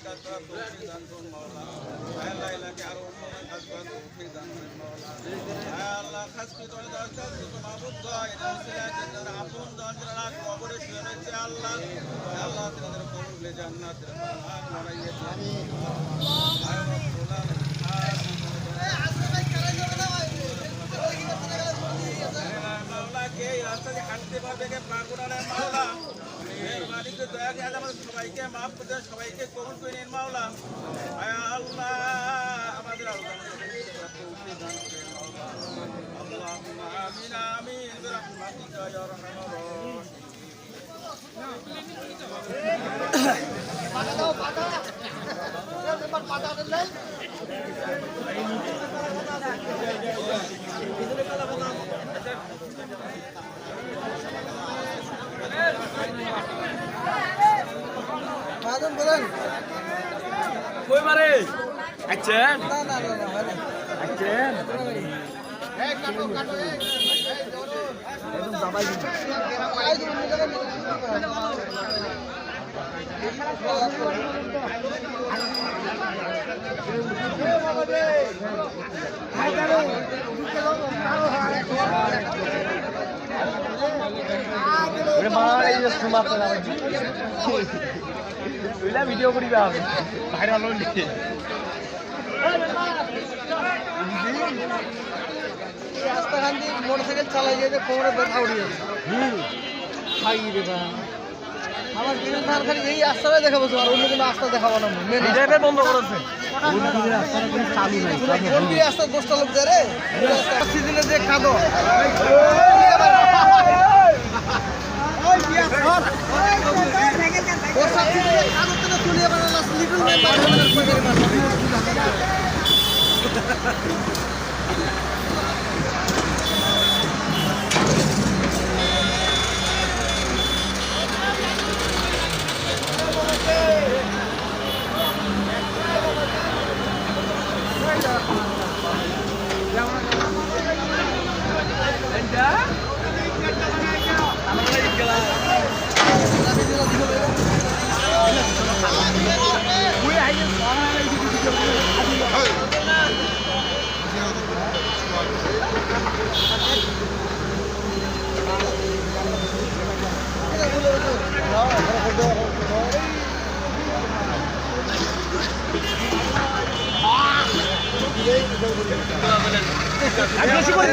কাজ করার তৌফিক দান করুন মাওলা। আয় আল্লাহ এলাকায় আরো উন্নয়নের কাজ করার তৌফিক দান করুন মাওলা। আয় আল্লাহ খাস করে তোমার দরকার ছিল মাহবুব গো এটা মুসলিম যারা আপন জন যারা কবরে শুয়ে রয়েছে আল্লাহ আল্লাহ তাদের কবরে জান্নাতের বাগান বানাইয়ে দিন। আয় রব্বুল আলামিন হাঁটতে পারবে পাকুড়ার মাওলা মেহরবানি করে দয়া করে আমাদের সবাইকে মাফ করে দেন, সবাইকে কবুল করে নিন মাওলা। আয় আল্লাহ আমাদের আল্লাহুম্মা আমিন আমিন বিরহমাতিকা ইয়া আরহামার রাহিমিন। পাতা দাও পাতা এবার পাতা দেন বাদন বলেন কই মারে আছেন না না না ভালো আছেন এই কাটো কাটো এই ধরো একদম দাবাই দিন আই দিন ভিডিও করি ভাইরাল হইলে রাস্তাখান দিয়ে মোটরসাইকেল চালাই গিয়ে কোমরে ব্যথা উঠে যাবে খাই রে বা আমার দিনের ধার খালি এই রাস্তাটাই দেখাবো আর অন্য কোনো রাস্তা দেখাবো না এটাই বন্ধ করেছে চালু নাই রাস্তা 10টা লোক যায় রে সিজনে যে খাদো বেশি করে